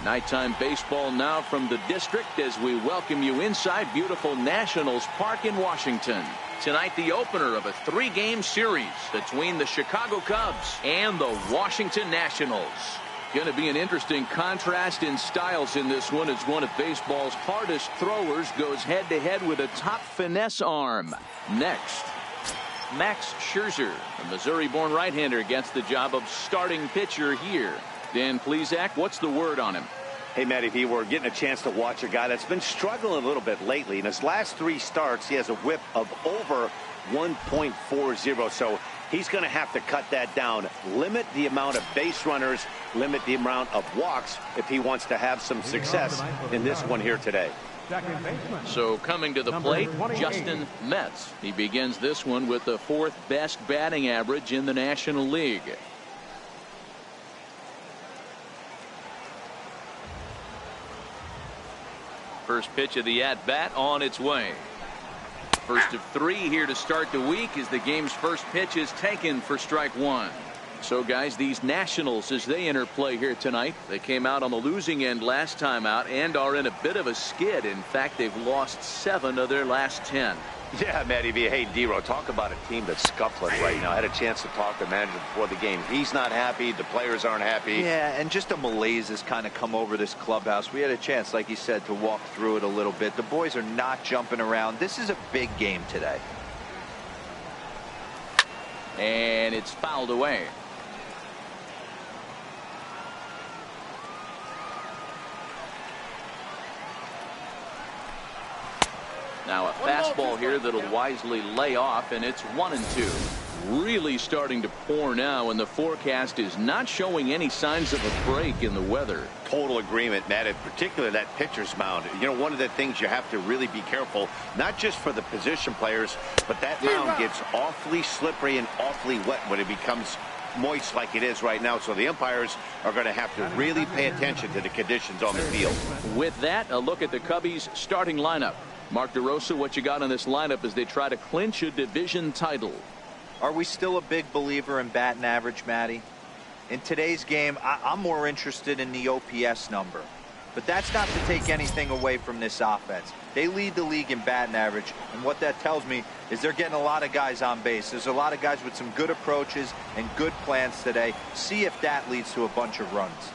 Nighttime baseball now from the district as we welcome you inside beautiful Nationals Park in Washington. Tonight, the opener of a 3-game series between the Chicago Cubs and the Washington Nationals. Going to be an interesting contrast in styles in this one as one of baseball's hardest throwers goes head-to-head with a top finesse arm. Next, Max Scherzer, a Missouri-born right-hander, gets the job of starting pitcher here. Dan Plesac, what's the word on him? Hey, Matty V, we're getting a chance to watch a guy that's been struggling a little bit lately. In his last 3 starts, he has a whip of over 1.40, so he's going to have to cut that down, limit the amount of base runners, limit the amount of walks if he wants to have some success in this one here today. So coming to the plate, Justin Metz. He begins this one with the 4th best batting average in the National League. First pitch of the at-bat on its way. First of 3 here to start the week as the game's first pitch is taken for strike 1. So guys, these Nationals as they enter play here tonight, they came out on the losing end last time out and are in a bit of a skid. In fact, they've lost 7 of their last 10. Yeah, Matty V. Hey, D-Row, talk about a team that's scuffling right now. I had a chance to talk to the manager before the game. He's not happy. The players aren't happy. Yeah, and just a malaise has kind of come over this clubhouse. We had a chance, like you said, to walk through it a little bit. The boys are not jumping around. This is a big game today. And it's fouled away. Now a fastball here that'll wisely lay off, and it's 1-2. Really starting to pour now, and the forecast is not showing any signs of a break in the weather. Total agreement, Matt, in particular that pitcher's mound. You know, one of the things you have to really be careful, not just for the position players, but that mound gets awfully slippery and awfully wet when it becomes moist like it is right now. So the umpires are going to have to really pay attention to the conditions on the field. With that, a look at the Cubbies' starting lineup. Mark DeRosa, what you got on this lineup as they try to clinch a division title? Are we still a big believer in batting average, Matty? In today's game, I'm more interested in the OPS number. But that's not to take anything away from this offense. They lead the league in batting average, and what that tells me is they're getting a lot of guys on base. There's a lot of guys with some good approaches and good plans today. See if that leads to a bunch of runs.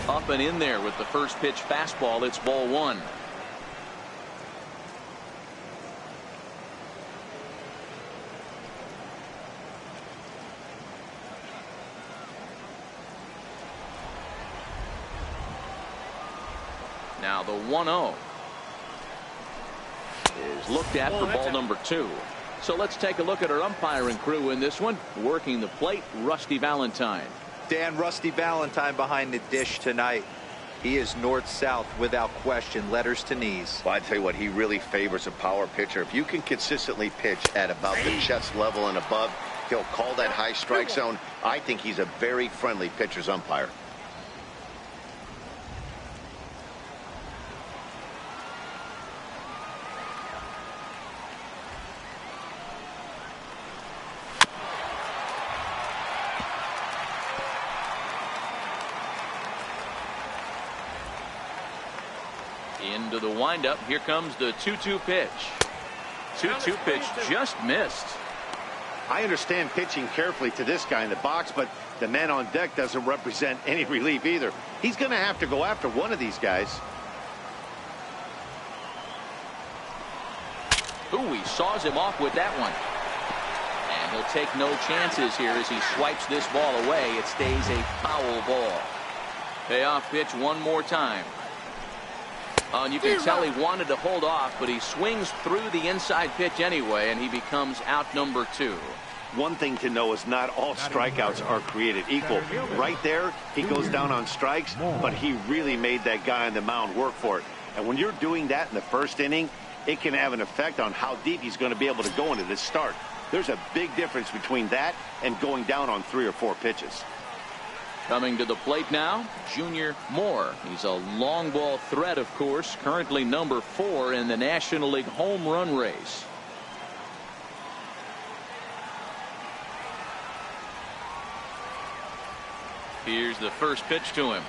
Up and in there with the first pitch fastball. It's ball 1. Now the 1-0 is looked at for ball number 2. So let's take a look at our umpiring crew in this one. Working the plate, Rusty Valentine. Dan, Rusty Valentine behind the dish tonight. He is north-south without question, letters to knees. Well, I tell you what, he really favors a power pitcher. If you can consistently pitch at about the chest level and above, he'll call that high strike zone. I think he's a very friendly pitcher's umpire. Into the windup. Here comes the 2-2 pitch. 2-2 pitch just missed. I understand pitching carefully to this guy in the box, but the man on deck doesn't represent any relief either. He's going to have to go after one of these guys. Ooh, he saws him off with that one. And he'll take no chances here as he swipes this ball away. It stays a foul ball. Payoff pitch one more time. And you can tell he wanted to hold off, but he swings through the inside pitch anyway, and he becomes out number 2. One thing to know is not all strikeouts are created equal. Right there, he goes down on strikes, but he really made that guy on the mound work for it. And when you're doing that in the first inning, it can have an effect on how deep he's going to be able to go into this start. There's a big difference between that and going down on 3 or 4 pitches. Coming to the plate now, Junior Moore. He's a long ball threat, of course, currently number 4 in the National League home run race. Here's the first pitch to him.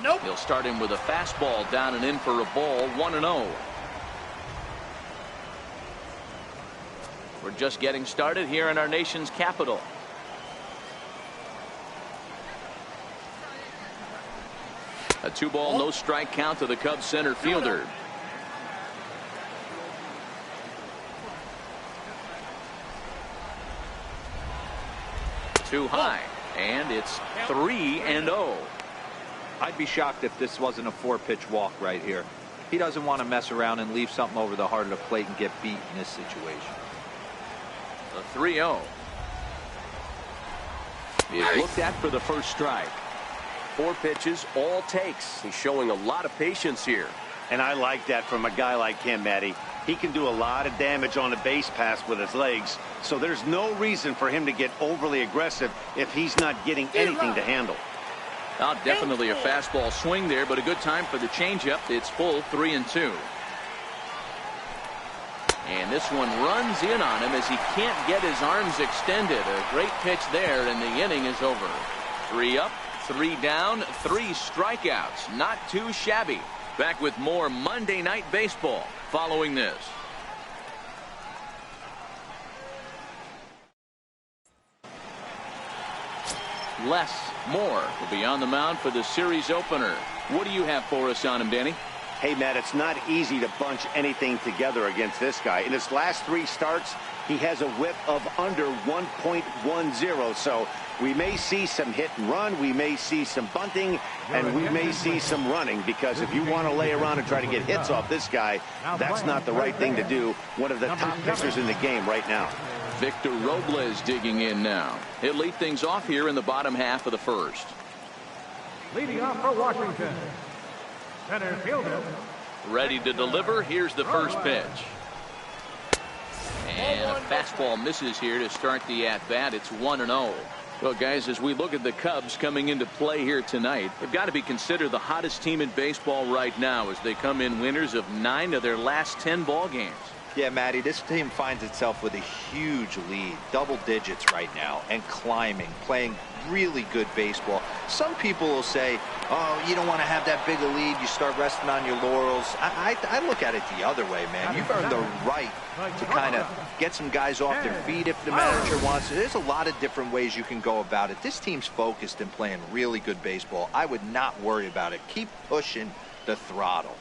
Nope. He'll start him with a fastball down and in for a ball, 1-0. We're just getting started here in our nation's capital. A 2-ball, no strike count to the Cubs center fielder. Too high, and it's 3-0. I'd be shocked if this wasn't a 4-pitch walk right here. He doesn't want to mess around and leave something over the heart of the plate and get beat in this situation. The 3-0. Is looked at for the first strike. 4 pitches, all takes. He's showing a lot of patience here. And I like that from a guy like him, Matty. He can do a lot of damage on a base pass with his legs, so there's no reason for him to get overly aggressive if he's not getting anything to handle. Now, definitely a fastball swing there, but a good time for the changeup. It's full, 3-2. And this one runs in on him as he can't get his arms extended. A great pitch there, and the inning is over. 3 up, 3 down, 3 strikeouts. Not too shabby. Back with more Monday Night Baseball following this. Les Moore will be on the mound for the series opener. What do you have for us on him, Danny? Hey, Matt, it's not easy to bunch anything together against this guy. In his last 3 starts, he has a whip of under 1.10. So we may see some hit and run. We may see some bunting, and we may see some running, because if you want to lay around and try to get hits off this guy, that's not the right thing to do. One of the top pitchers in the game right now. Victor Robles digging in now. He'll lead things off here in the bottom half of the first. Leading off for Washington, center fielder. Ready to deliver. Here's the first pitch. And a fastball misses here to start the at-bat. It's 1-0. Well, guys, as we look at the Cubs coming into play here tonight, they've got to be considered the hottest team in baseball right now as they come in winners of 9 of their last 10 ball games. Yeah, Matty, this team finds itself with a huge lead, double digits right now, and climbing, playing really good baseball. Some people will say, oh, you don't want to have that big a lead, you start resting on your laurels. I look at it the other way, man. You've earned the right to kind of get some guys off their feet if the manager wants to. There's a lot of different ways you can go about it. This team's focused and playing really good baseball. I would not worry about it. Keep pushing the throttle.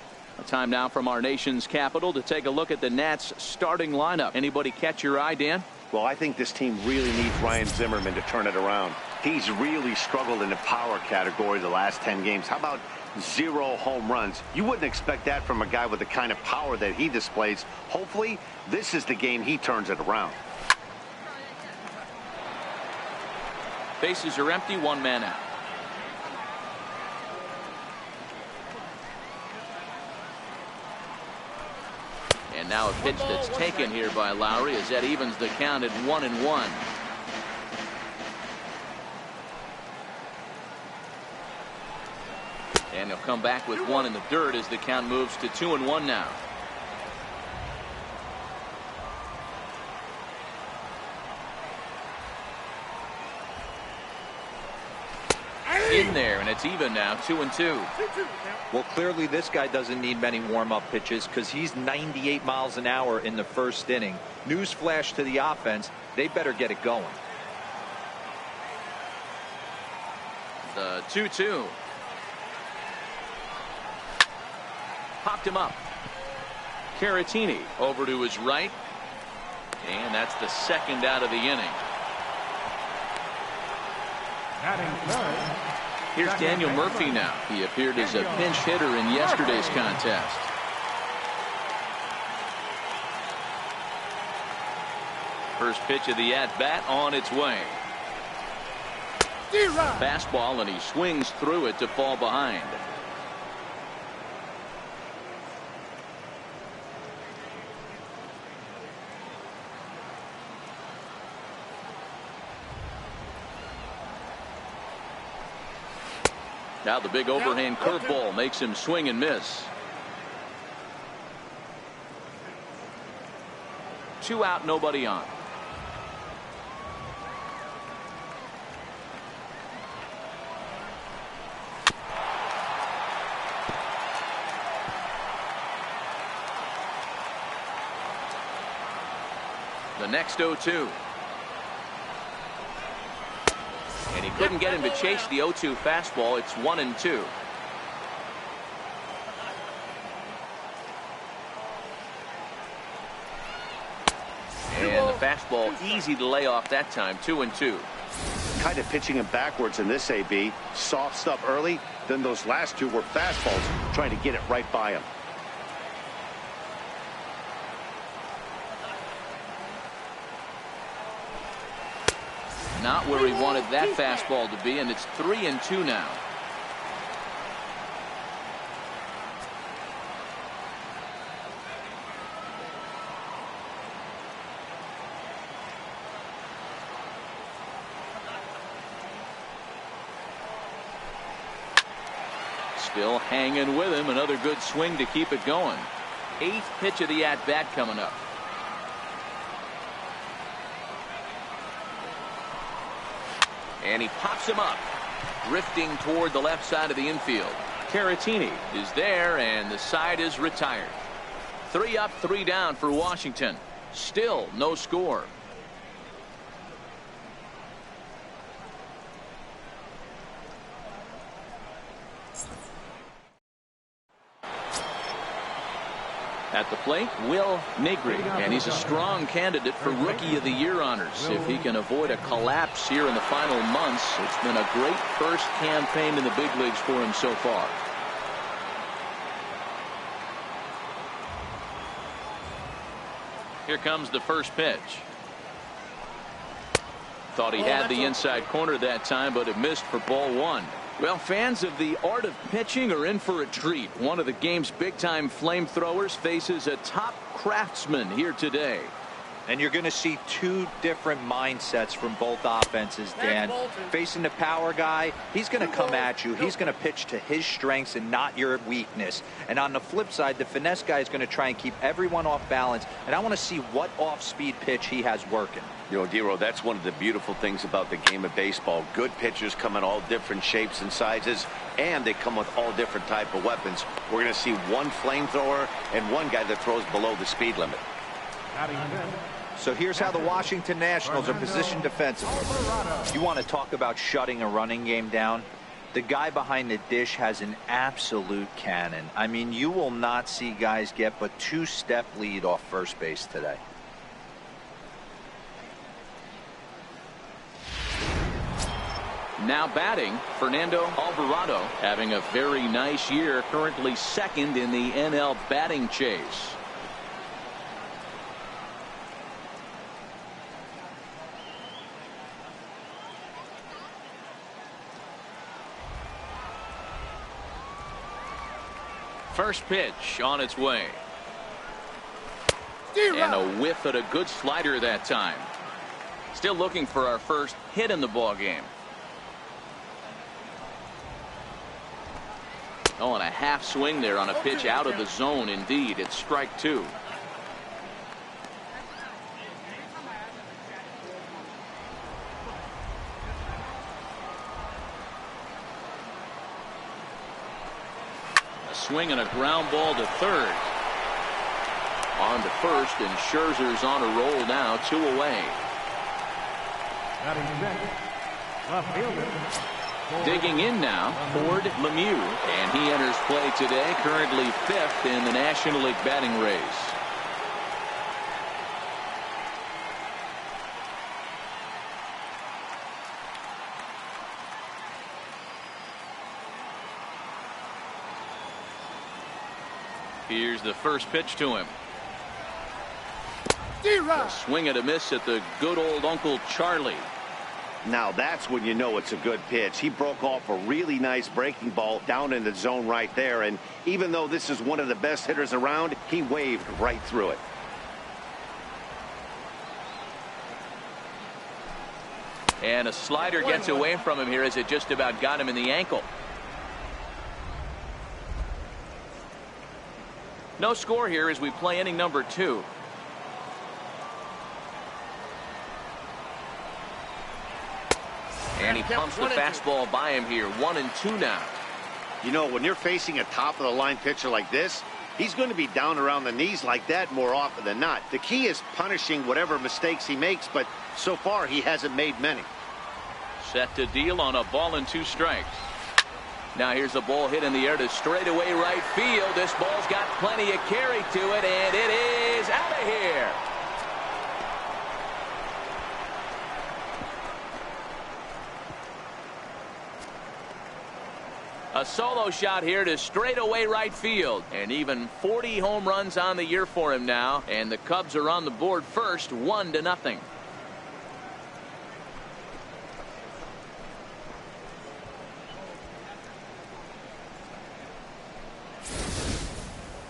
Time now from our nation's capital to take a look at the Nats starting lineup. Anybody catch your eye, Dan? Well, I think this team really needs Ryan Zimmerman to turn it around. He's really struggled in the power category the last 10 games. How about 0 home runs? You wouldn't expect that from a guy with the kind of power that he displays. Hopefully, this is the game he turns it around. Bases are empty, 1 man out. And now a pitch that's taken here by Lowry as that evens the count at 1-1. And he'll come back with 1 in the dirt as the count moves to 2-1 now. In there, and it's even now, 2-2. Well, clearly this guy doesn't need many warm-up pitches because he's 98 miles an hour in the first inning. Newsflash to the offense, they better get it going. The 2-2. Popped him up. Caratini over to his right. And that's the second out of the inning. Here's Daniel Murphy now. He appeared as a pinch hitter in yesterday's contest. First pitch of the at-bat on its way. Fastball, and he swings through it to fall behind. Now the big overhand curveball makes him swing and miss. 2 out, nobody on. The next 0-2. And he couldn't get him to chase the 0-2 fastball. It's 1-2. And the fastball easy to lay off that time. 2-2. Kind of pitching him backwards in this AB. Soft stuff early, then those last two were fastballs, trying to get it right by him. Not where he wanted that fastball to be, and it's 3-2 now. Still hanging with him. Another good swing to keep it going. 8th pitch of the at-bat coming up. And he pops him up, drifting toward the left side of the infield. Caratini is there, and the side is retired. 3 up, 3 down for Washington. Still no score. At the plate, Will Negri, and he's a strong candidate for Rookie of the Year honors. If he can avoid a collapse here in the final months, it's been a great first campaign in the big leagues for him so far. Here comes the first pitch. Thought he had the inside corner that time, but it missed for ball 1. Well, fans of the art of pitching are in for a treat. One of the game's big-time flamethrowers faces a top craftsman here today. And you're going to see 2 different mindsets from both offenses, Dan. Facing the power guy, he's going to come at you. He's going to pitch to his strengths and not your weakness. And on the flip side, the finesse guy is going to try and keep everyone off balance. And I want to see what off-speed pitch he has working. You know, Dero, that's one of the beautiful things about the game of baseball. Good pitchers come in all different shapes and sizes, and they come with all different type of weapons. We're going to see one flamethrower and one guy that throws below the speed limit. So here's how the Washington Nationals are positioned defensively. You want to talk about shutting a running game down? The guy behind the dish has an absolute cannon. I mean, you will not see guys get but 2-step lead off first base today. Now batting, Fernando Alvarado, having a very nice year, currently 2nd in the NL batting chase. First pitch on its way. And a whiff at a good slider that time. Still looking for our first hit in the ball game. Oh, and a half swing there on a pitch out of the zone. Indeed, it's strike 2. A swing and a ground ball to third. On to first, and Scherzer's on a roll now, 2 away. Left fielder. Digging in now, Ford Lemieux, and he enters play today, currently 5th in the National League batting race. Here's the first pitch to him. A swing and a miss at the good old Uncle Charlie. Now that's when you know it's a good pitch. He broke off a really nice breaking ball down in the zone right there, and even though this is one of the best hitters around, he waved right through it. And a slider gets away from him here as it just about got him in the ankle. No score here as we play inning number 2. And he pumps the fastball by him here. 1-2 now. You know, when you're facing a top-of-the-line pitcher like this, He's going to be down around the knees like that more often than not. The key is punishing whatever mistakes he makes, but so far he hasn't made many. Set to deal on a ball and 2 strikes. Now here's a ball hit in the air to straightaway right field. This ball's got plenty of carry to it, and it is out of here. A solo shot here to straightaway right field. And even 40 home runs on the year for him now. And the Cubs are on the board first, 1-0.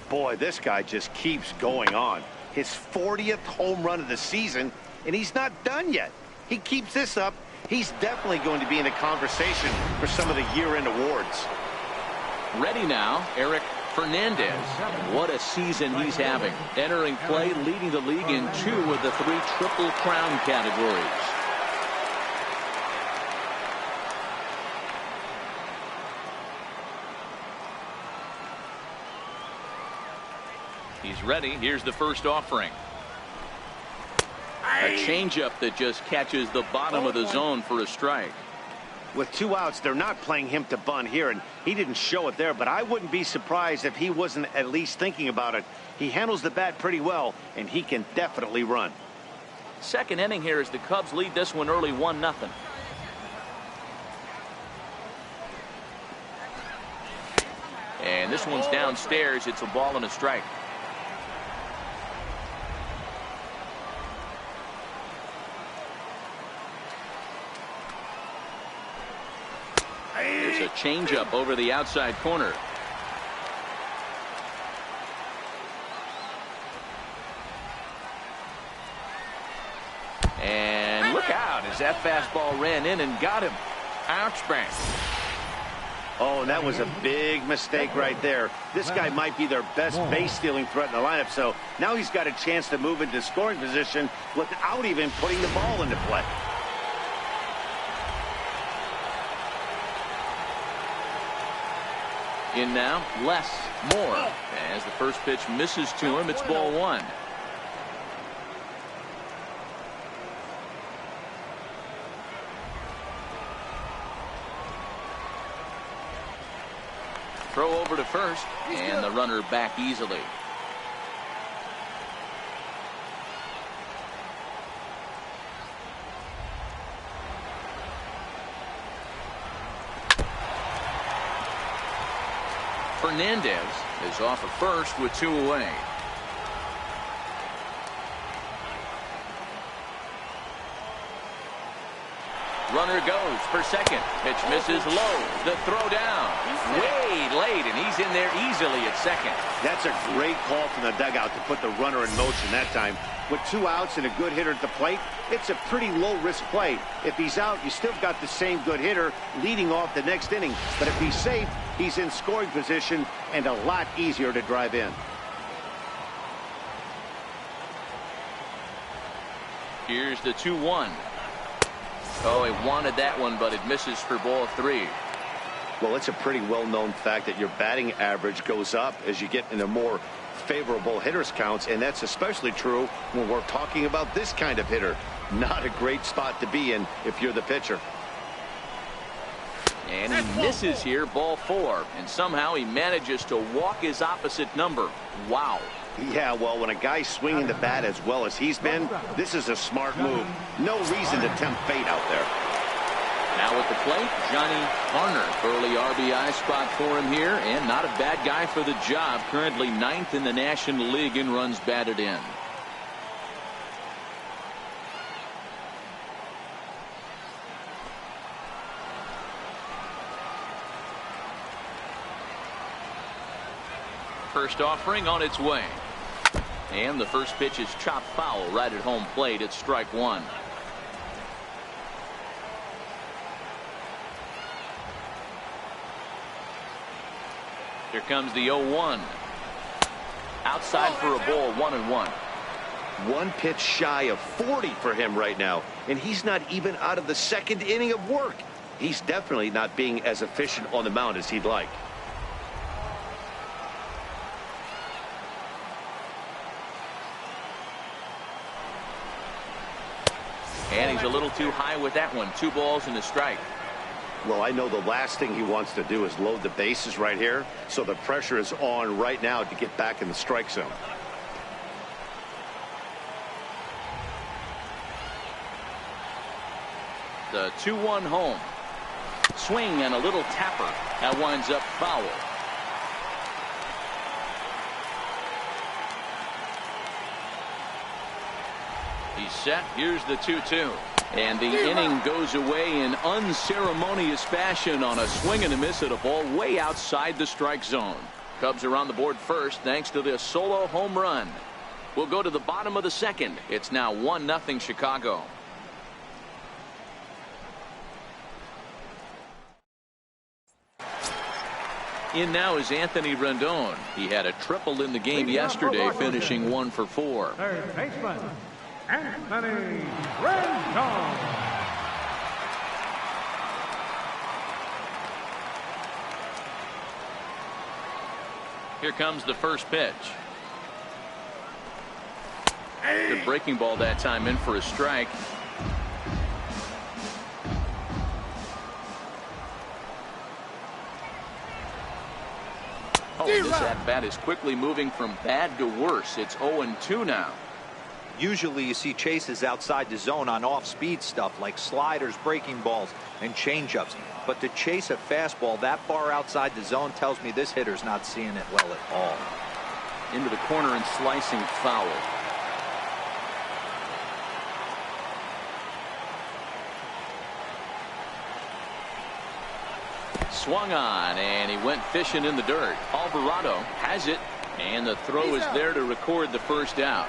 Boy, this guy just keeps going on. His 40th home run of the season, and he's not done yet. He keeps this up, he's definitely going to be in the conversation for some of the year-end awards. Ready now, Eric Fernandez. What a season he's having. Entering play, leading the league in 2 of the 3 Triple Crown categories. He's ready. Here's the first offering. A changeup that just catches the bottom of the zone for a strike. With 2 outs, they're not playing him to bunt here, and he didn't show it there, but I wouldn't be surprised if he wasn't at least thinking about it. He handles the bat pretty well, and he can definitely run. Second inning here as the Cubs lead this one early 1-0. And this one's downstairs. It's a ball and a strike. There's a changeup over the outside corner. And look out as that fastball ran in and got him. Ouch, bang. Oh, that was a big mistake right there. This guy might be their best base-stealing threat in the lineup, so now he's got a chance to move into scoring position without even putting the ball into play. In now, less, more. As the first pitch misses to him, it's ball 1. Throw over to first, and the runner back easily. Fernandez is off at first with 2 away. Runner goes for second. Pitch misses low. The throw down. Way late, and he's in there easily at second. That's a great call from the dugout to put the runner in motion that time. With 2 outs and a good hitter at the plate, it's a pretty low-risk play. If he's out, you still got the same good hitter leading off the next inning. But if he's safe, he's in scoring position and a lot easier to drive in. Here's the 2-1. Oh, he wanted that one, but it misses for ball 3. Well, it's a pretty well-known fact that your batting average goes up as you get into more favorable hitters counts, and that's especially true when we're talking about this kind of hitter. Not a great spot to be in if you're the pitcher. And he misses here, ball 4, and somehow he manages to walk his opposite number. Wow. Yeah, well, when a guy's swinging the bat as well as he's been, this is a smart move. No reason to tempt fate out there. Now at the plate, Johnny Harner. Early RBI spot for him here, and not a bad guy for the job. Currently 9th in the National League in runs batted in. First offering on its way. And the first pitch is chopped foul right at home plate. It's strike 1. Here comes the 0-1. Outside for a ball, 1-1. 1 pitch shy of 40 for him right now, and he's not even out of the 2nd inning of work. He's definitely not being as efficient on the mound as he'd like. And he's a little too high with that one. 2 balls and a strike. Well, I know the last thing he wants to do is load the bases right here, so the pressure is on right now to get back in the strike zone. The 2-1 home. Swing and a little tapper. That winds up foul. He's set. Here's the 2-2. And the inning goes away in unceremonious fashion on a swing and a miss at a ball way outside the strike zone. Cubs are on the board first thanks to this solo home run. We'll go to the bottom of the second. It's now 1-0 Chicago. In now is Anthony Rendon. He had a triple in the game yesterday, finishing 1 for 4. Third baseman, Anthony Rendon. Here comes the first pitch. Good breaking ball that time, in for a strike. Oh, this at-bat is quickly moving from bad to worse. It's 0-2 now. Usually you see chases outside the zone on off-speed stuff like sliders, breaking balls, and changeups. But to chase a fastball that far outside the zone tells me this hitter's not seeing it well at all. Into the corner and slicing foul. Swung on, and he went fishing in the dirt. Alvarado has it, and the throw is there to record the first out.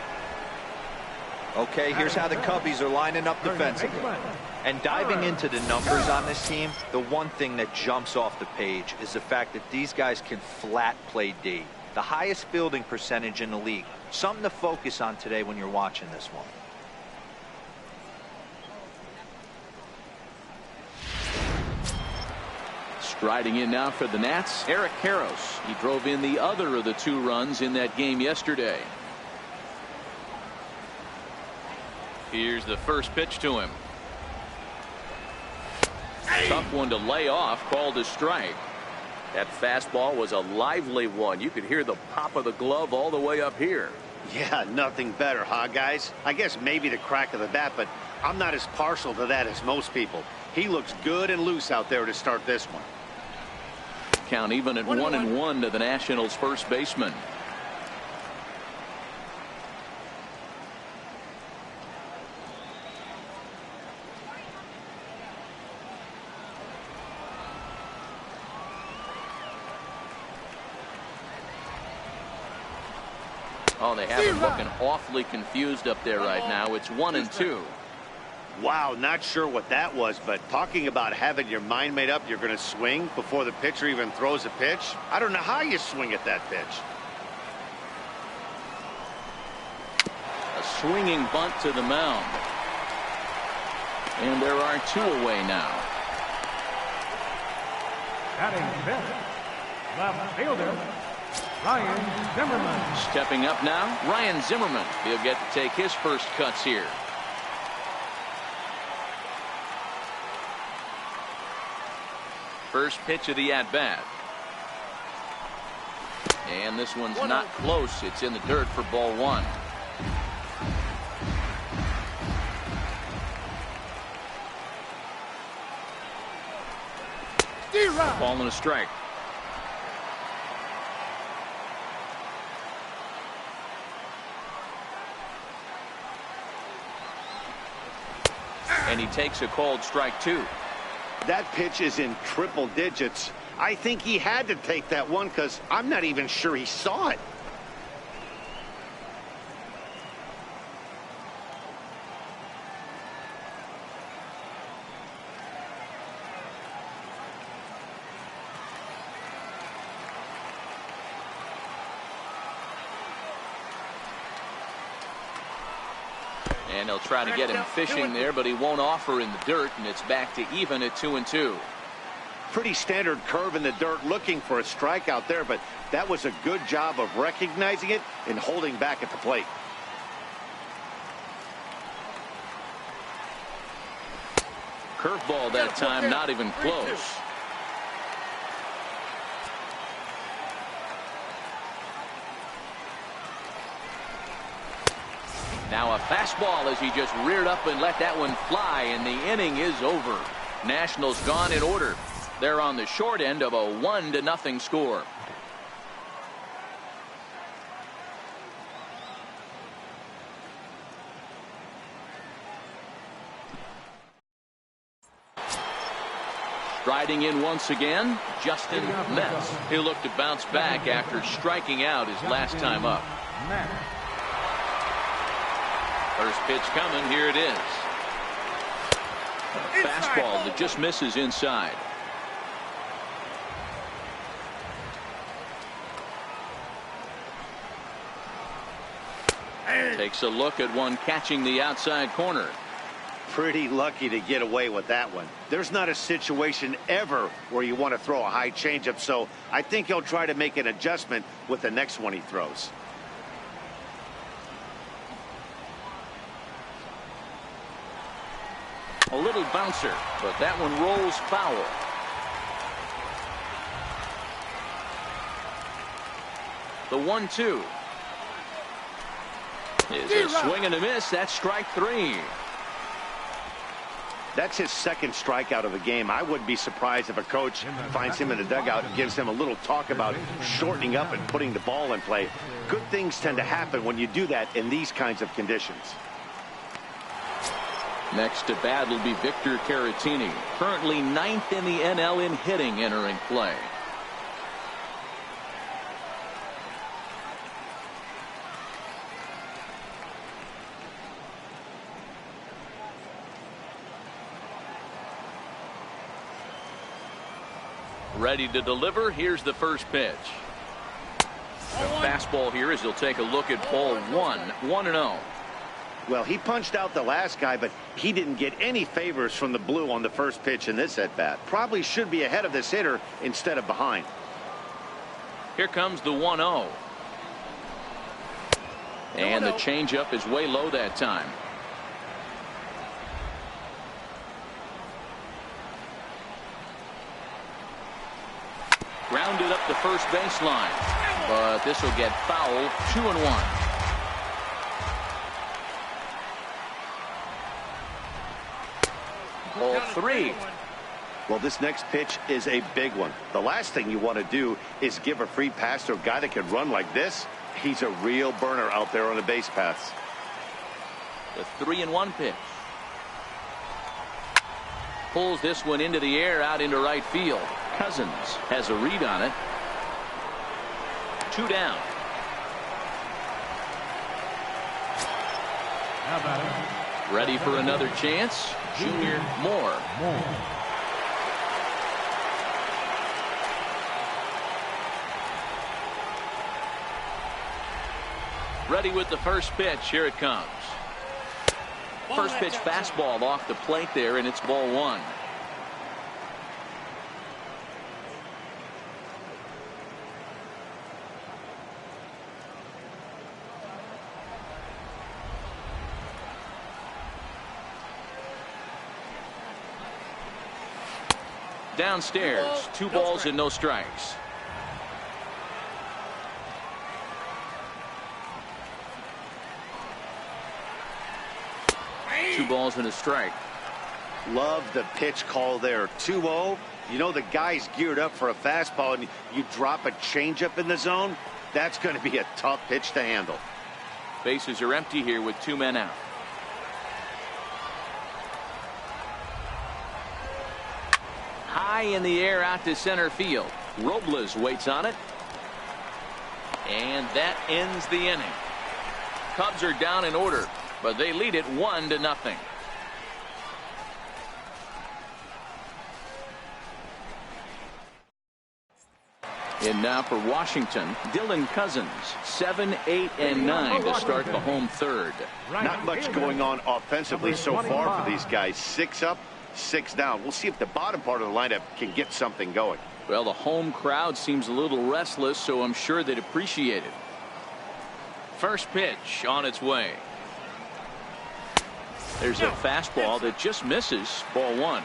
Okay, here's how the Cubbies are lining up defensively. And diving into the numbers on this team, the one thing that jumps off the page is the fact that these guys can flat play D. The highest fielding percentage in the league. Something to focus on today when you're watching this one. Striding in now for the Nats, Eric Karros. He drove in the other of the 2 runs in that game yesterday. Here's the first pitch to him. Tough one to lay off, called a strike. That fastball was a lively one. You could hear the pop of the glove all the way up here. Yeah, nothing better, huh, guys? I guess maybe the crack of the bat, but I'm not as partial to that as most people. He looks good and loose out there to start this one. Count even at 1-1 to the Nationals' first baseman. Oh, they have him looking awfully confused up there right now. It's 1-2. Wow, not sure what that was, but talking about having your mind made up you're going to swing before the pitcher even throws a pitch. I don't know how you swing at that pitch. A swinging bunt to the mound. And there are 2 away now. Batting fifth, left fielder, Ryan Zimmerman. Stepping up now, Ryan Zimmerman. He'll get to take his first cuts here. First pitch of the at-bat. And this one's not close. It's in the dirt for ball 1. Ball and a strike. And he takes a called strike 2. That pitch is in triple digits. I think he had to take that one because I'm not even sure he saw it. And they'll try to get him fishing there, but he won't offer in the dirt, and it's back to even at 2-2. Pretty standard curve in the dirt, looking for a strikeout there, but that was a good job of recognizing it and holding back at the plate. Curveball that time, not even close. Now a fastball as he just reared up and let that one fly, and the inning is over. Nationals gone in order. They're on the short end of a 1-0 score. Striding in once again, Justin Metz. He'll look to bounce back after striking out his last time up. First pitch coming, here it is. A fastball that just misses inside. Takes a look at one catching the outside corner. Pretty lucky to get away with that one. There's not a situation ever where you want to throw a high changeup, so I think he'll try to make an adjustment with the next one he throws. A little bouncer, but that one rolls foul. The 1-2 is a swing and a miss. That's strike 3. That's his second strikeout of the game. I wouldn't be surprised if a coach finds him in the dugout and gives him a little talk about shortening up and putting the ball in play. Good things tend to happen when you do that in these kinds of conditions. Next to bat will be Victor Caratini, currently 9th in the NL in hitting, entering play. Ready to deliver. Here's the first pitch. A fastball here as he'll take a look at ball 1, 1-0. Well, he punched out the last guy, but he didn't get any favors from the blue on the first pitch in this at-bat. Probably should be ahead of this hitter instead of behind. Here comes the 1-0. And the changeup is way low that time. Grounded up the first baseline, but this will get foul. 2-1. Ball 3. Well, this next pitch is a big one. The last thing you want to do is give a free pass to a guy that can run like this. He's a real burner out there on the base paths. The 3-1 pitch. Pulls this one into the air, out into right field. Cousins has a read on it. 2 down. Ready for another chance. Junior Moore. Ready with the first pitch. Here it comes. First pitch fastball off the plate there, and it's ball 1. Downstairs, 2 balls and no strikes. Two balls and a strike. Love the pitch call there. 2-0. You know the guy's geared up for a fastball, and you drop a changeup in the zone. That's going to be a tough pitch to handle. Bases are empty here with 2 men out. High in the air out to center field. Robles waits on it. And that ends the inning. Cubs are down in order, but they lead it 1-0. And now for Washington, Dylan Cousins, 7, 8, and 9 to start the home third. Not much going on offensively so far for these guys. 6 up, 6 down. We'll see if the bottom part of the lineup can get something going. Well, the home crowd seems a little restless, so I'm sure they'd appreciate it. First pitch on its way. There's a fastball that just misses. Ball one.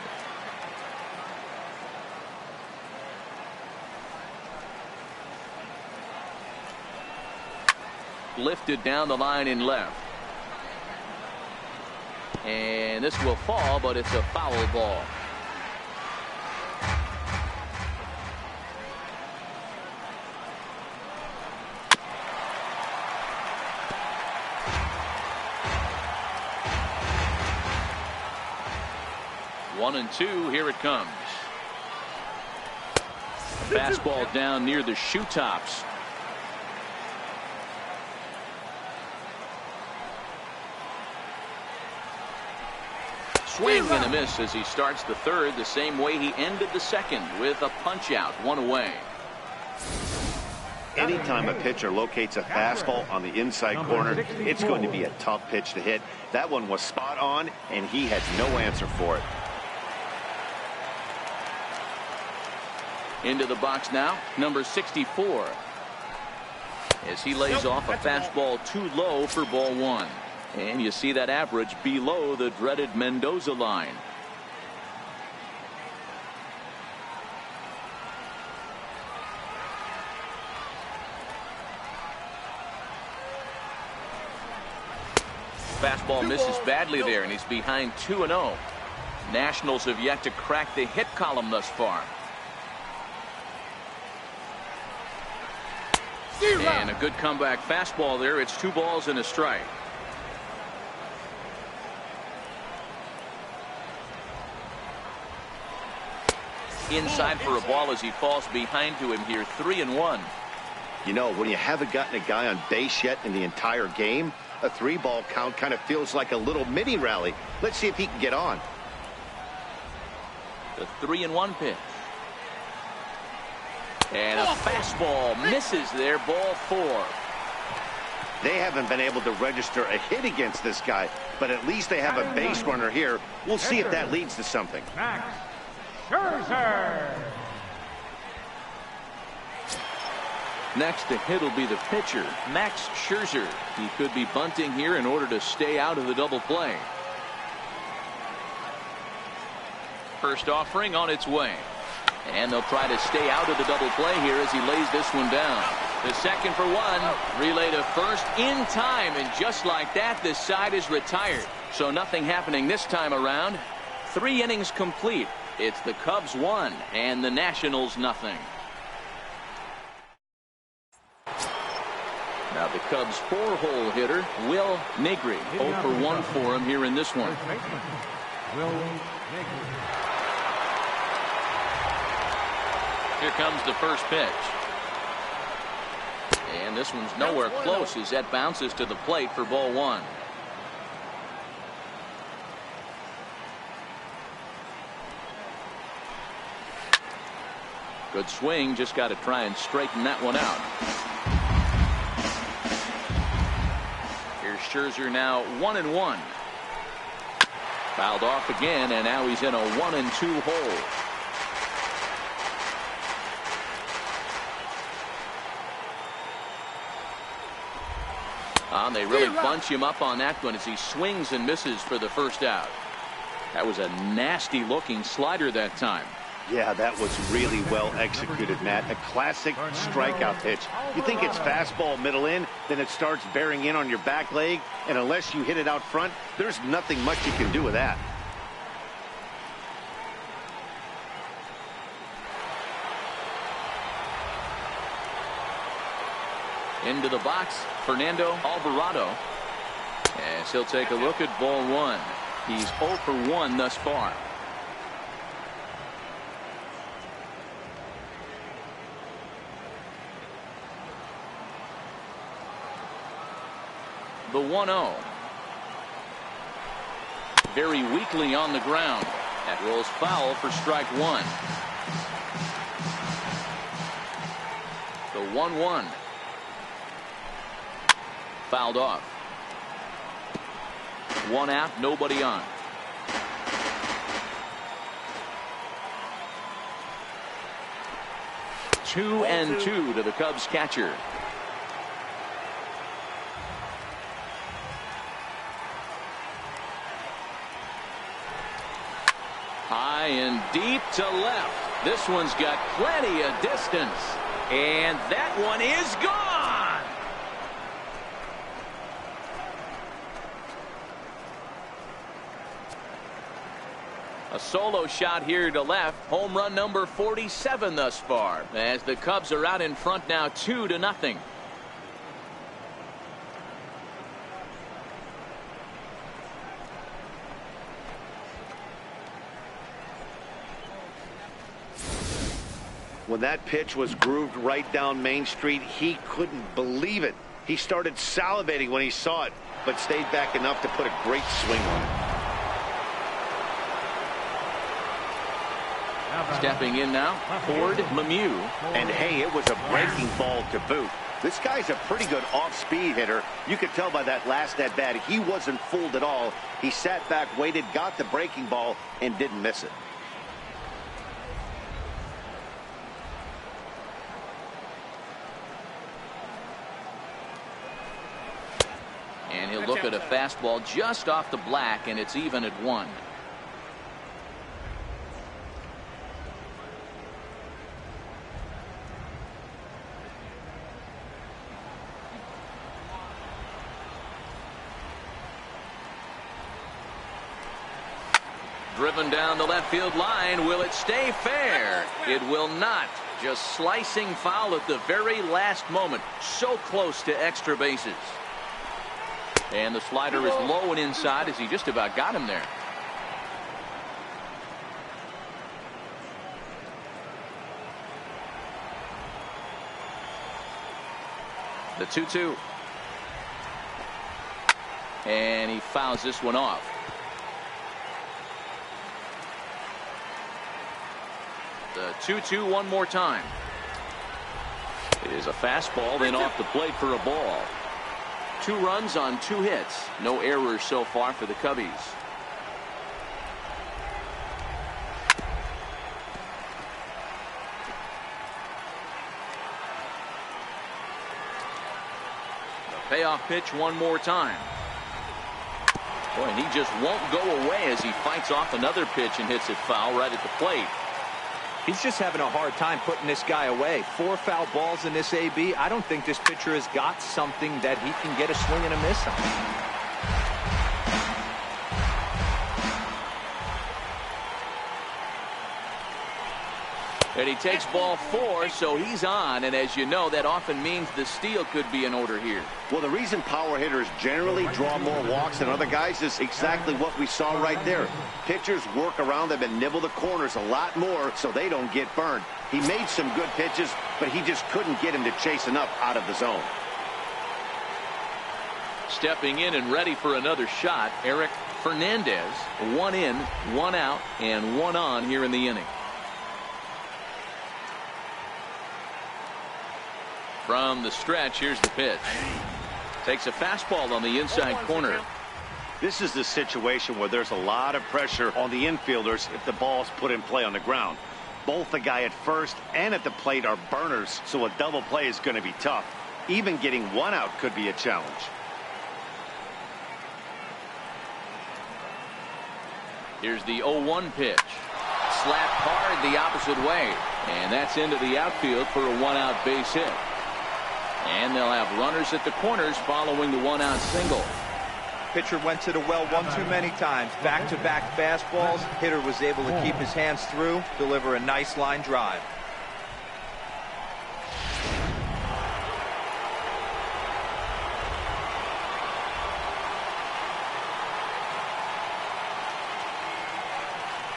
Lifted down the line in left. And this will fall, but it's a foul ball. One and two, here it comes. Fastball down near the shoe tops. Swing and a miss as he starts the third the same way he ended the second, with a punch out, one away. Anytime a pitcher locates a fastball on the inside corner, it's going to be a tough pitch to hit. That one was spot on, and he had no answer for it. Into the box now, number 64. As he lays off a fastball too low for ball one. And you see that average below the dreaded Mendoza line. Fastball misses badly there, and he's behind 2-0. Nationals have yet to crack the hit column thus far. And a good comeback fastball there. It's 2 balls and a strike. Inside for a ball as he falls behind to him here. 3-1. You know, when you haven't gotten a guy on base yet in the entire game, a 3-ball count kind of feels like a little mini rally. Let's see if he can get on. The 3-1 pitch. And a fastball misses there. Ball 4. They haven't been able to register a hit against this guy, but at least they have a base runner here. We'll see if that leads to something. Max Scherzer. Next to hit will be the pitcher, Max Scherzer. He could be bunting here in order to stay out of the double play. First offering on its way. And they'll try to stay out of the double play here as he lays this one down. The second for one. Relay to first in time. And just like that, this side is retired. So nothing happening this time around. 3 innings complete. It's the Cubs 1 and the Nationals nothing. Now the Cubs 4-hole hitter, Will Negri. 0 for 1 for him here in this one. Will Negri. Here comes the first pitch. And this one's nowhere close as that bounces to the plate for ball 1. Good swing, just got to try and straighten that one out. Here's Scherzer now 1-1. Fouled off again, and now he's in a 1-2 hole. They really bunch him up on that one as he swings and misses for the first out. That was a nasty looking slider that time. Yeah, that was really well executed, Matt. A classic strikeout pitch. You think it's fastball middle in, then it starts bearing in on your back leg, and unless you hit it out front, there's nothing much you can do with that. Into the box, Fernando Alvarado. As he'll take a look at ball 1. He's 0 for 1 thus far. The 1-0. Very weakly on the ground. That rolls foul for strike 1. The 1-1. Fouled off. 1 out, nobody on. Two and two to the Cubs catcher. high and deep to left. This one's got plenty of distance. And that one is gone. A solo shot here to left. Home run number 47 thus far, as the Cubs are out in front now 2-0. When that pitch was grooved right down Main Street, he couldn't believe it. He started salivating when he saw it, but stayed back enough to put a great swing on it. Stepping in now, Ford Lemieux. And hey, it was a breaking ball to boot. This guy's a pretty good off-speed hitter. You could tell by that last at-bat he wasn't fooled at all. He sat back, waited, got the breaking ball, and didn't miss it. And he'll look at a fastball just off the black, and it's even at 1. Driven down the left field line. Will it stay fair? It will not. Just slicing foul at the very last moment. So close to extra bases. And the slider is low and inside as he just about got him there. The 2-2. And he fouls this one off. The 2-2 one more time. It is a fastball, then off the plate for a ball. 2 runs on 2 hits. No errors so far for the Cubbies. The payoff pitch one more time. Boy, and he just won't go away as he fights off another pitch and hits it foul right at the plate. He's just having a hard time putting this guy away. 4 foul balls in this AB. I don't think this pitcher has got something that he can get a swing and a miss on. And he takes ball 4, so he's on. And as you know, that often means the steal could be in order here. Well, the reason power hitters generally draw more walks than other guys is exactly what we saw right there. Pitchers work around them and nibble the corners a lot more so they don't get burned. He made some good pitches, but he just couldn't get him to chase enough out of the zone. Stepping in and ready for another shot, Eric Fernandez. 1 in, 1 out, and 1 on here in the inning. From the stretch, here's the pitch. Takes a fastball on the inside corner. This is the situation where there's a lot of pressure on the infielders if the ball's put in play on the ground. Both the guy at first and at the plate are burners, so a double play is going to be tough. Even getting 1 out could be a challenge. Here's the 0-1 pitch. Slapped hard the opposite way. And that's into the outfield for a 1-out base hit. And they'll have runners at the corners following the 1-out single. Pitcher went to the well one too many times. Back-to-back fastballs. Hitter was able to keep his hands through, deliver a nice line drive.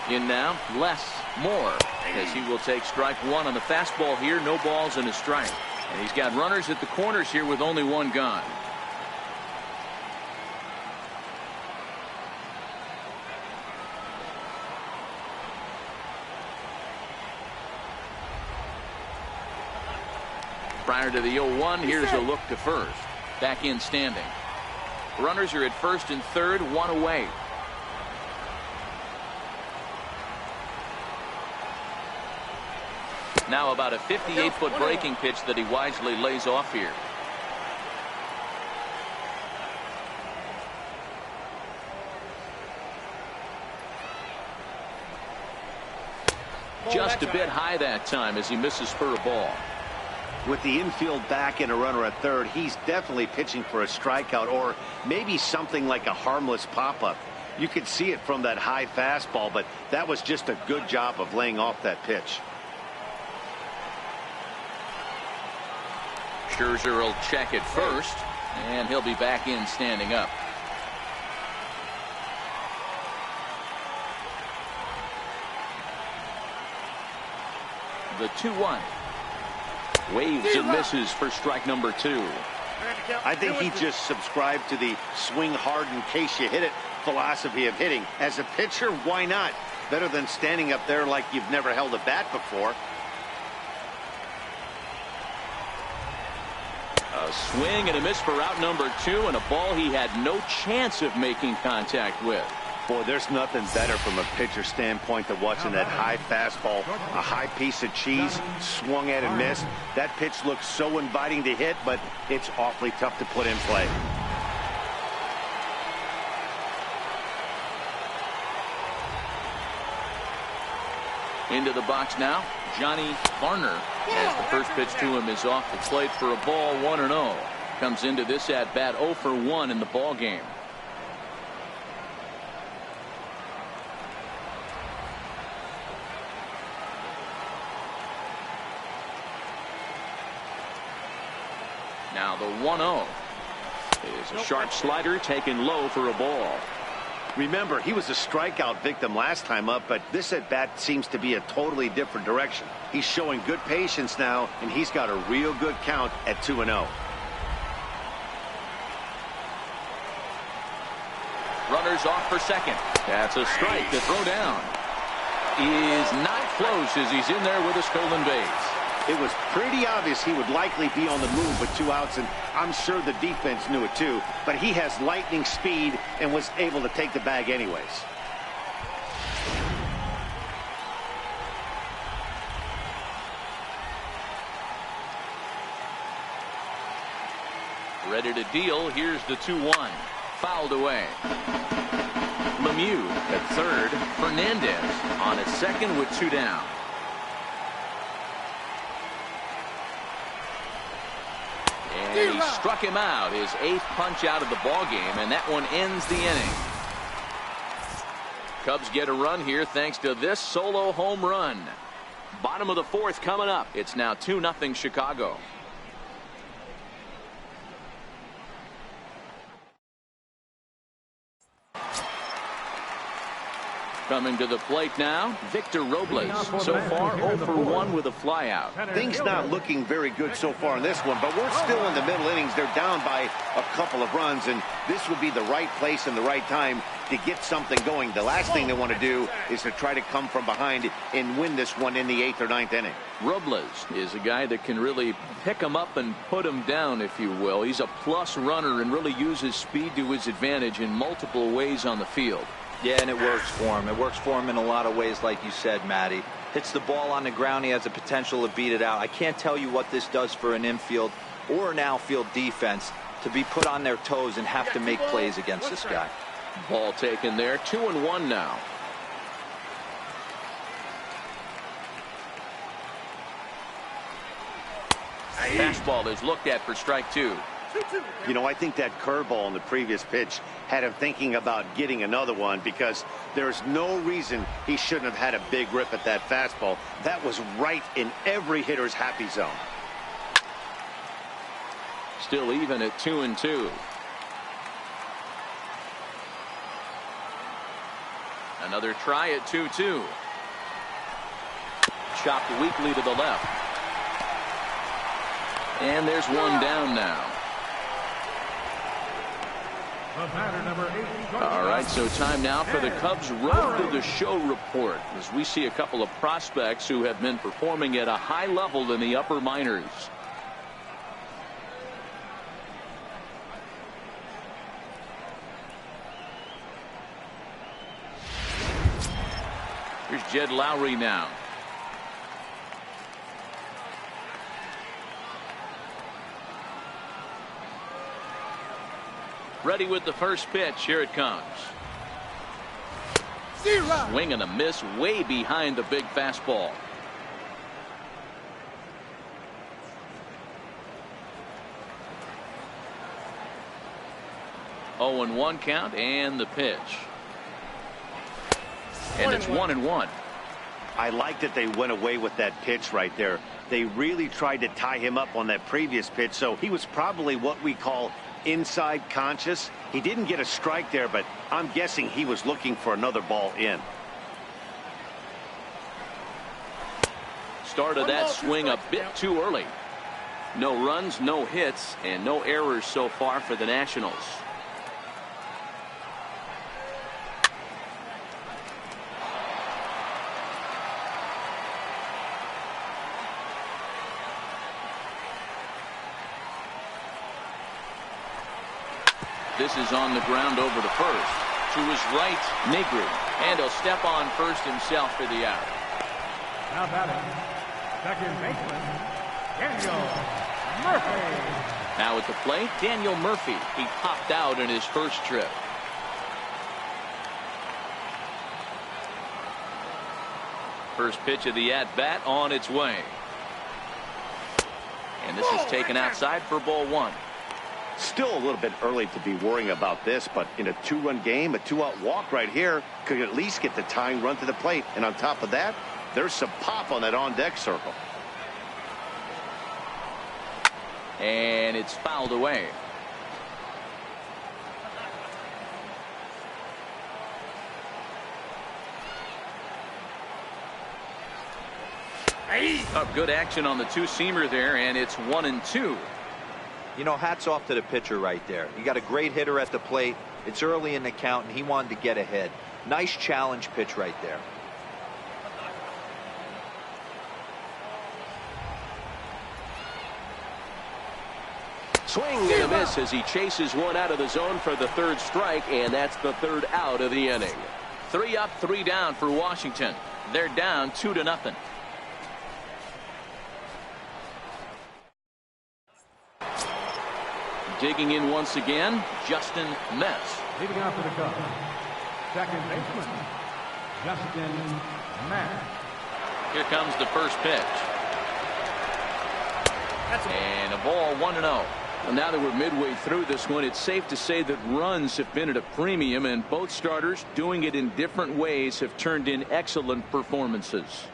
In now, less, more, as he will take strike 1 on the fastball here. No balls and a strike. And he's got runners at the corners here with only 1 gone. Prior to the 0-1, here's a look to first. Back in standing. Runners are at first and third, 1 away. Now about a 58-foot breaking pitch that he wisely lays off here. just a bit high that time as he misses for a ball. With the infield back and a runner at third, he's definitely pitching for a strikeout or maybe something like a harmless pop-up. You could see it from that high fastball, but that was just a good job of laying off that pitch. Scherzer will check it first, and he'll be back in standing up. The 2-1. Waves and misses for strike number 2. I think he just subscribed to the swing hard in case you hit it philosophy of hitting. As a pitcher, why not? Better than standing up there like you've never held a bat before. A swing and a miss for out number 2, and a ball he had no chance of making contact with. Boy, there's nothing better from a pitcher standpoint than watching that high fastball, a high piece of cheese, swung at and missed. That pitch looks so inviting to hit, but it's awfully tough to put in play. Into the box now, Johnny Varner, as the first pitch to him is off the plate for a ball, 1-0. Comes into this at bat 0 for 1 in the ball game. Now the 1-0 is a sharp slider taken low for a ball. Remember, he was a strikeout victim last time up, but this at-bat seems to be a totally different direction. He's showing good patience now, and he's got a real good count at 2-0. Runners off for second. That's a strike to throw down. Is not close as he's in there with a stolen base. It was pretty obvious he would likely be on the move with 2 outs, and I'm sure the defense knew it too, but he has lightning speed and was able to take the bag anyways. Ready to deal. Here's the 2-1. Fouled away. Lemieux at third. Fernandez on at second with 2 down. And he struck him out, his 8th punch out of the ball game, and that one ends the inning. Cubs get a run here thanks to this solo home run. Bottom of the 4th coming up. It's now 2-0 Chicago. Coming to the plate now, Victor Robles. So far 0 for 1 with a flyout. Things not looking very good so far in this one, but we're still in the middle innings. They're down by a couple of runs, and this would be the right place and the right time to get something going. The last thing they want to do is to try to come from behind and win this one in the 8th or 9th inning. Robles is a guy that can really pick him up and put him down, if you will. He's a plus runner and really uses speed to his advantage in multiple ways on the field. Yeah, and it works for him. It works for him in a lot of ways, like you said, Matty. Hits the ball on the ground. He has the potential to beat it out. I can't tell you what this does for an infield or an outfield defense to be put on their toes and have to make plays against this guy. Ball taken there. 2-1 now. Fastball is looked at for strike 2. You know, I think that curveball in the previous pitch had him thinking about getting another one, because there's no reason he shouldn't have had a big rip at that fastball. That was right in every hitter's happy zone. Still even at 2-2. Another try at 2-2. Chopped weakly to the left. And there's one down now. All right, so time now for the Cubs Road to the Show report, as we see a couple of prospects who have been performing at a high level in the upper minors. Here's Jed Lowry now. Ready with the first pitch. Here it comes. Swing and a miss way behind the big fastball. 0-1 count and the pitch. And it's 1-1. I like that they went away with that pitch right there. They really tried to tie him up on that previous pitch, so he was probably what we call inside conscious. He didn't get a strike there, but I'm guessing he was looking for another ball in. Started that swing a bit too early. No runs, no hits, and no errors so far for the Nationals. This is on the ground over to first. To his right, Negri. And he'll step on first himself for the out. Now batting, second baseman, Daniel Murphy. Now at the plate, Daniel Murphy. He popped out in his first trip. First pitch of the at-bat on its way. And this is taken outside for ball one. Still a little bit early to be worrying about this, but in a two-run game, a two-out walk right here could at least get the tying run to the plate. And on top of that, there's some pop on that on-deck circle. And it's fouled away. Good action on the two-seamer there, and it's 1-2. You know, hats off to the pitcher right there. You got a great hitter at the plate. It's early in the count, and he wanted to get ahead. Nice challenge pitch right there. Swing and a miss as he chases one out of the zone for the third strike, and that's the third out of the inning. 3 up, 3 down for Washington. They're down 2-0. Digging in once again, Justin Mess. Leading off for the Cubs, second baseman, Justin Mess. Here comes the first pitch. And a ball, 1-0. Well, now that we're midway through this one, it's safe to say that runs have been at a premium, and both starters, doing it in different ways, have turned in excellent performances.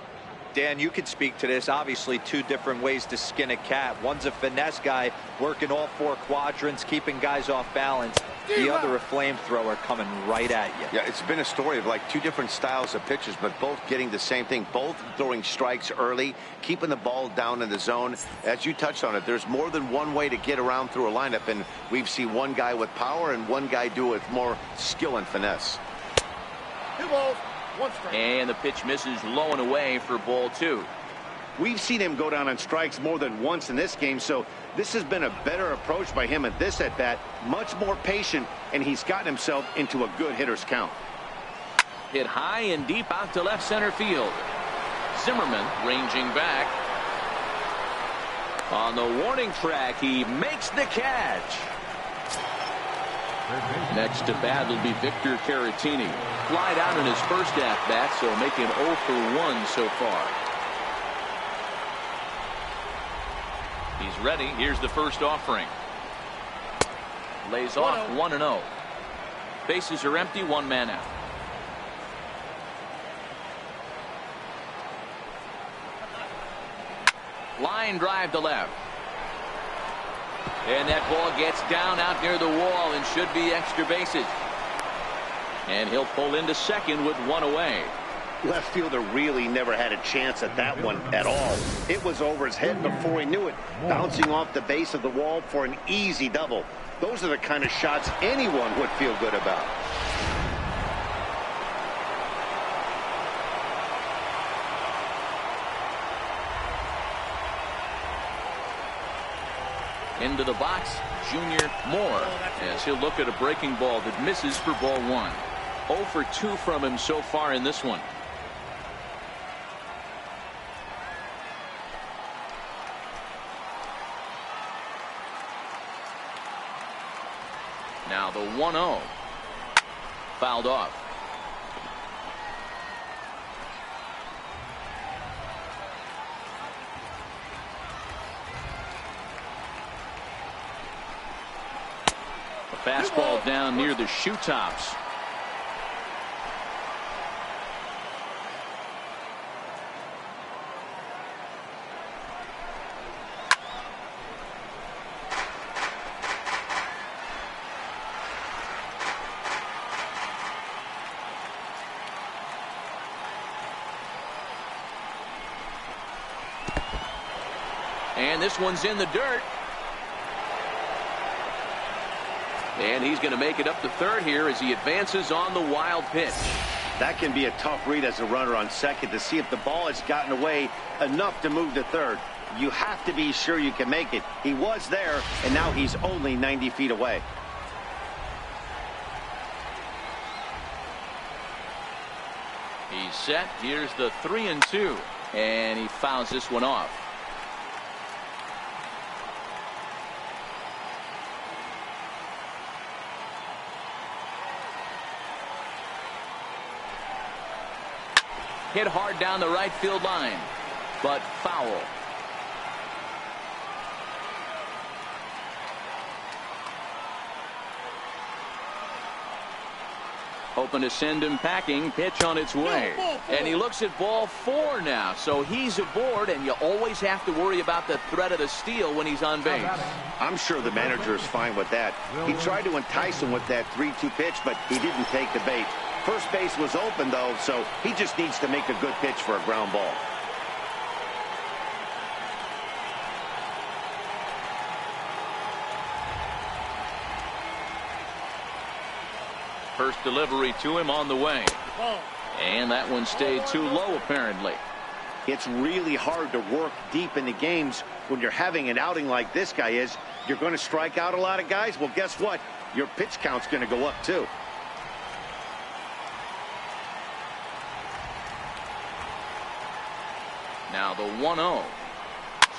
Dan, you can speak to this. Obviously, two different ways to skin a cat. One's a finesse guy working all 4 quadrants, keeping guys off balance. The other a flamethrower coming right at you. Yeah, it's been a story of like two different styles of pitchers, but both getting the same thing. Both throwing strikes early, keeping the ball down in the zone. As you touched on it, there's more than one way to get around through a lineup, and we've seen one guy with power and one guy do it with more skill and finesse. 2 balls. 1 strike. And the pitch misses low and away for ball 2. We've seen him go down on strikes more than once in this game, so this has been a better approach by him at this at-bat. Much more patient, and he's gotten himself into a good hitter's count. Hit high and deep out to left center field. Zimmerman ranging back. On the warning track, he makes the catch. Next to bat will be Victor Caratini. Flied out in his first at-bat, so making 0 for 1 so far. He's ready. Here's the first offering. Lays off 1-0. Bases are empty, 1 man out. Line drive to left. And that ball gets down out near the wall and should be extra bases. And he'll pull into second with 1 away. Left fielder really never had a chance at that one at all. It was over his head before he knew it, bouncing off the base of the wall for an easy double. Those are the kind of shots anyone would feel good about. Into the box, Junior Moore, as he'll look at a breaking ball that misses for ball 1. 0 for 2 from him so far in this one. Now the 1-0. Fouled off. Fastball down near the shoe tops. And this one's in the dirt. And he's going to make it up to third here as he advances on the wild pitch. That can be a tough read as a runner on second to see if the ball has gotten away enough to move to third. You have to be sure you can make it. He was there, and now he's only 90 feet away. He's set. Here's the 3-2. And he fouls this one off. Hit hard down the right field line, but foul. Hoping to send him packing. Pitch on its way. And he looks at ball 4 now. So he's aboard, and you always have to worry about the threat of the steal when he's on base. I'm sure the manager is fine with that. He tried to entice him with that 3-2 pitch, but he didn't take the bait. First base was open, though, so he just needs to make a good pitch for a ground ball. First delivery to him on the way. And that one stayed too low, apparently. It's really hard to work deep into games when you're having an outing like this guy is. You're going to strike out a lot of guys. Well, guess what? Your pitch count's going to go up, too. Now the 1-0.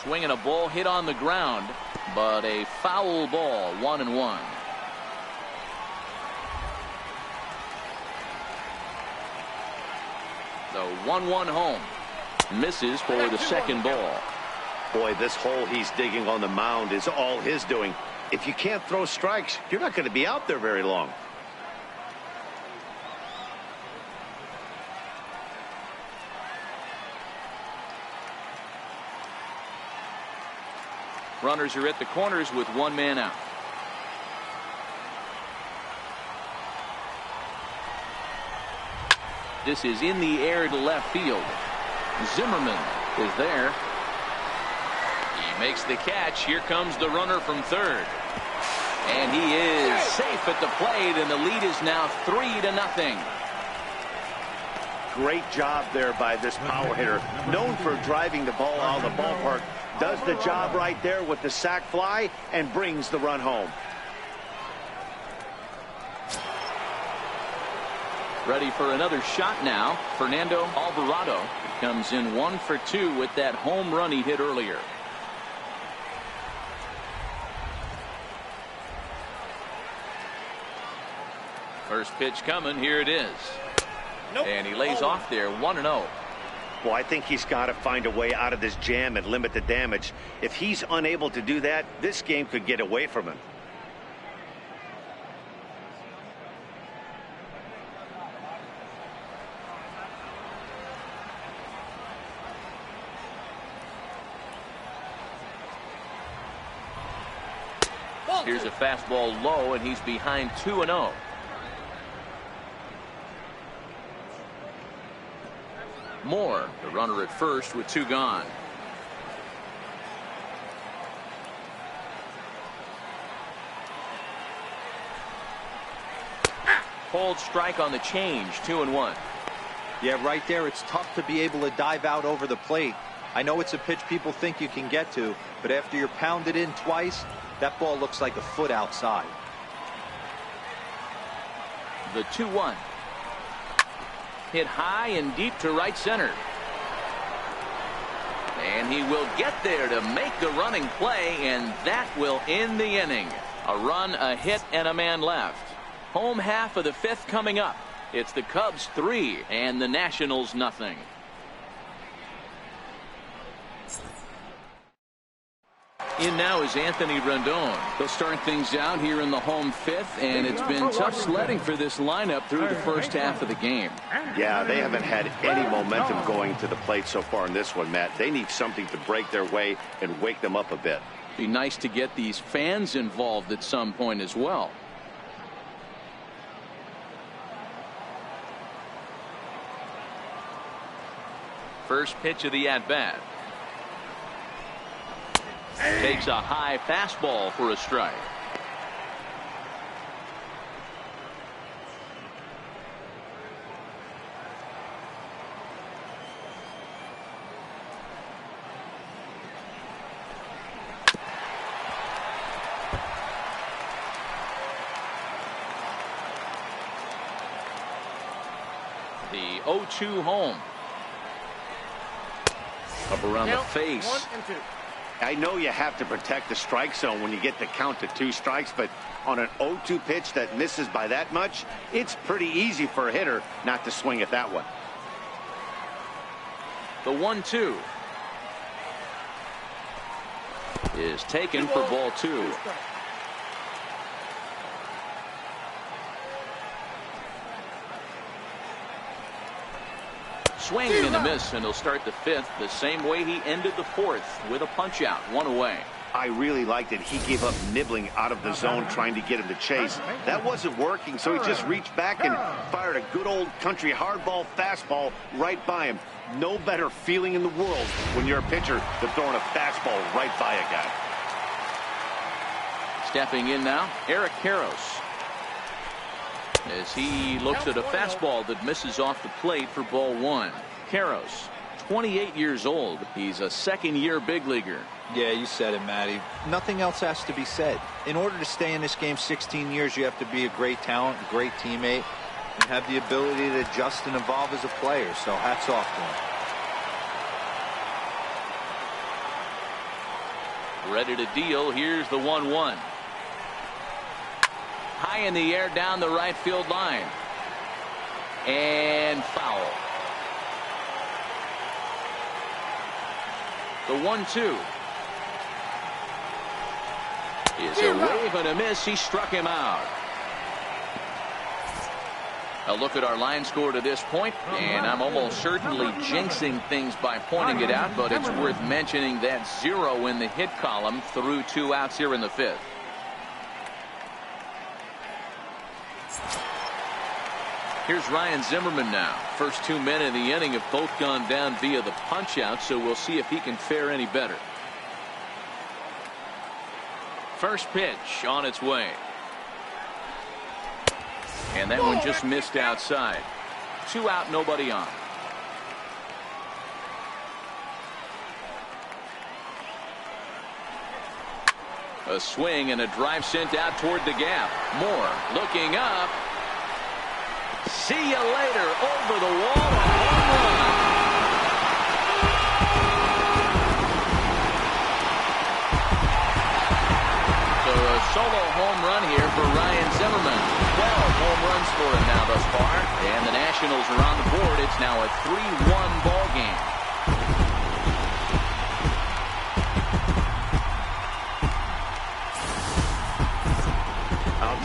Swinging a ball hit on the ground, but a foul ball, 1-1. The 1-1 home. Misses for the second ball. Boy, this hole he's digging on the mound is all his doing. If you can't throw strikes, you're not going to be out there very long. Runners are at the corners with one man out. This is in the air to left field. Zimmerman is there. He makes the catch. Here comes the runner from third. And he is safe at the plate, and the lead is now 3-0. Great job there by this power hitter. Known for driving the ball out of the ballpark. Does the job right there with the sac fly and brings the run home. Ready for another shot now. Fernando Alvarado comes in 1 for 2 with that home run he hit earlier. First pitch coming. Here it is. And he lays off there. 1-0. Well, I think he's got to find a way out of this jam and limit the damage. If he's unable to do that, this game could get away from him. Here's a fastball low, and he's behind 2-0. Moore, the runner at first with 2 gone. Cold strike on the change, 2-1. Yeah, right there, it's tough to be able to dive out over the plate. I know it's a pitch people think you can get to, but after you're pounded in twice, that ball looks like a foot outside. The 2-1. Hit high and deep to right center. And he will get there to make the running play, and that will end the inning. A run, a hit, and a man left. Home half of the 5th coming up. It's the Cubs 3 and the Nationals nothing. In now is Anthony Rendon. They'll start things out here in the home fifth, and it's been tough sledding for this lineup through the first half of the game. Yeah, they haven't had any momentum going to the plate so far in this one, Matt. They need something to break their way and wake them up a bit. Be nice to get these fans involved at some point as well. First pitch of the at-bat. Takes a high fastball for a strike. The 0-2 home. Up around the face. 1 and 2. I know you have to protect the strike zone when you get the count to 2 strikes, but on an 0-2 pitch that misses by that much, it's pretty easy for a hitter not to swing at that one. The 1-2 is taken for ball 2. Swing and a miss, and he'll start the 5th the same way he ended the 4th with a punch out, 1 away. I really liked it. He gave up nibbling out of the zone trying to get him to chase. That wasn't working, so he just reached back and fired a good old country hardball fastball right by him. No better feeling in the world when you're a pitcher than throwing a fastball right by a guy. Stepping in now, Eric Karros, as he looks at a fastball that misses off the plate for ball 1. Karros, 28 years old. He's a second-year big leaguer. Yeah, you said it, Matty. Nothing else has to be said. In order to stay in this game 16 years, you have to be a great talent, a great teammate, and have the ability to adjust and evolve as a player. So hats off to him. Ready to deal. Here's the 1-1. High in the air down the right field line. And foul. The 1-2 is a wave and a miss. He struck him out. A look at our line score to this point, and I'm almost certainly jinxing things by pointing it out, but it's worth mentioning that 0 in the hit column through 2 outs here in the 5th. Here's Ryan Zimmerman now. First 2 men in the inning have both gone down via the punch out, so we'll see if he can fare any better. First pitch on its way. And that one just missed outside. 2 out, nobody on. A swing and a drive sent out toward the gap. Moore looking up. See you later. Over the wall. A home run. So a solo home run here for Ryan Zimmerman. 12 home runs for him now thus far. And the Nationals are on the board. It's now a 3-1 ball game.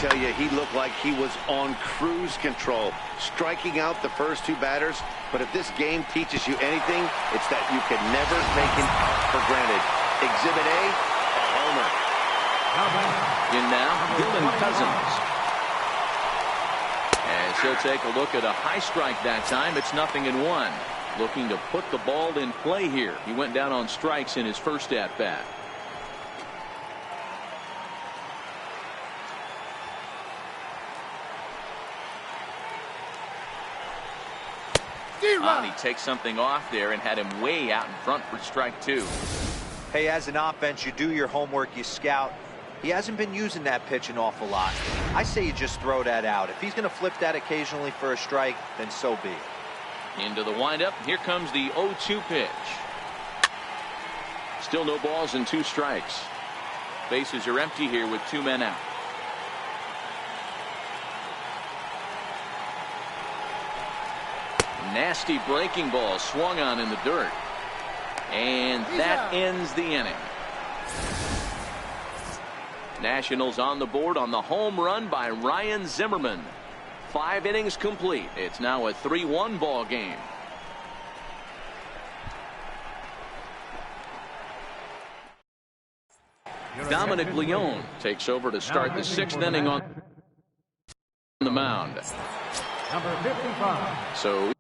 Tell you, he looked like he was on cruise control, striking out the first 2 batters. But if this game teaches you anything, it's that you can never take an out for granted. Exhibit A, a homer. In now, Dylan Cousins. As he'll take a look at a high strike that time. It's 0-1. Looking to put the ball in play here. He went down on strikes in his first at bat. He takes something off there and had him way out in front for strike 2. Hey, as an offense, you do your homework, you scout. He hasn't been using that pitch an awful lot. I say you just throw that out. If he's going to flip that occasionally for a strike, then so be it. Into the windup. Here comes the 0-2 pitch. Still no balls and 2 strikes. Bases are empty here with 2 men out. Nasty breaking ball swung on in the dirt. And that ends the inning. Nationals on the board on the home run by Ryan Zimmerman. 5 innings complete. It's now a 3-1 ball game. Dominic Leone takes over to start the 6th inning on the mound. Number 55. So